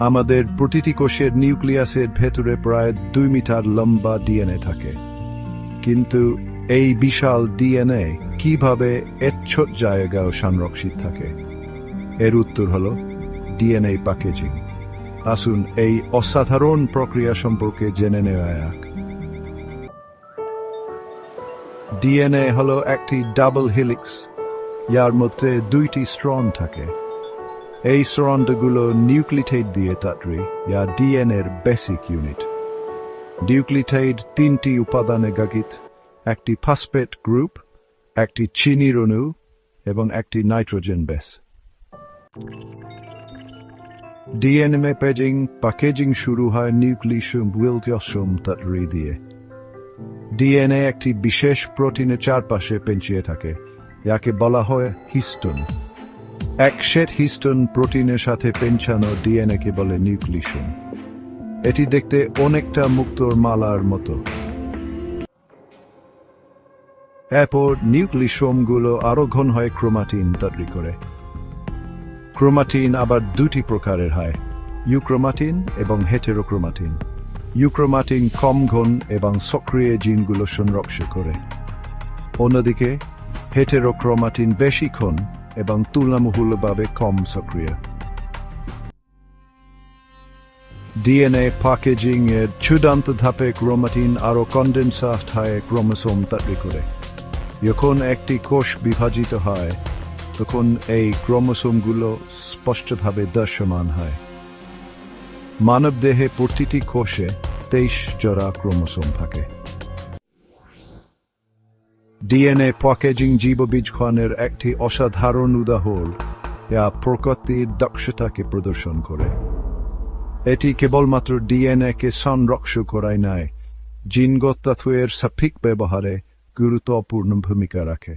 আমাদের প্রতিটি কোষের নিউক্লিয়াসের ভেতরে প্রায় 2 মিটার লম্বা ডিএনএ থাকে, কিন্তু এই বিশাল ডিএনএ কিভাবে এত ছোট জায়গায় সংরক্ষিত থাকে? এর উত্তর হলো ডিএনএ প্যাকেজিং। আসুন এই অসাধারণ প্রক্রিয়া সম্পর্কে জেনে নেওয়া যাক। ডিএনএ হলো একটি ডাবল হেলিক্স, যার মধ্যে 2টি স্ট্র্যান্ড থাকে। এই স্ট্র্যান্ডগুলো নিউক্লিওটাইড দিয়ে তৈরি, যা ডিএনএর বেসিক ইউনিট। নিউক্লিওটাইড 3টি উপাদানে গঠিত: একটি ফসফেট গ্রুপ, একটি চিনির অণু এবং একটি নাইট্রোজেন বেস। ডিএনএ প্যাকেজিং শুরু হয় নিউক্লিওসোম তৈরি দিয়ে। ডিএনএ একটি বিশেষ প্রোটিনের চারপাশে পেঁচিয়ে থাকে, যাকে বলা হয় হিস্টোন। এক সেট হিস্টোন প্রোটিনের সাথে পেঁচানো ডিএনএকে বলে নিউক্লিওসোম। এটি দেখতে অনেকটা মুক্তোর মালার মতো। এরপর নিউক্লিওসোমগুলো আরো ঘন হয়ে ক্রোমাটিন তৈরি করে। ক্রোমাটিন আবার 2টি প্রকারের হয়: ইউক্রোমাটিন এবং হেটেরোক্রোমাটিন। ইউক্রোমাটিন কম ঘন এবং সক্রিয় জিনগুলো সংরক্ষণ করে। অন্যদিকে হেটেরোক্রোমাটিন বেশি ঘন এবং তুলনামূলকভাবে কম সক্রিয়। ডিএনএ প্যাকেজিং এর চূড়ান্ত ধাপে ক্রোমাটিন আরো কনডেন্সাট হয়ে ক্রোমোসোম তৈরি করে। যখন একটি কোষ বিভাজিত হয়, তখন এই ক্রোমোসোমগুলো স্পষ্টভাবে দৃশ্যমান হয়। মানবদেহে প্রতিটি কোষে 23 জোড়া ক্রোমোসোম থাকে। ডিএনএ প্যাকেজিং জীববিজ্ঞানের একটি অসাধারণ উদাহরণ, যা প্রকৃতির দক্ষতাকে প্রদর্শন করে। এটি কেবলমাত্র ডিএনএকে সংরক্ষণ করাই নয়, জিনগত তথ্যের সঠিক ব্যবহারে গুরুত্বপূর্ণ ভূমিকা রাখে।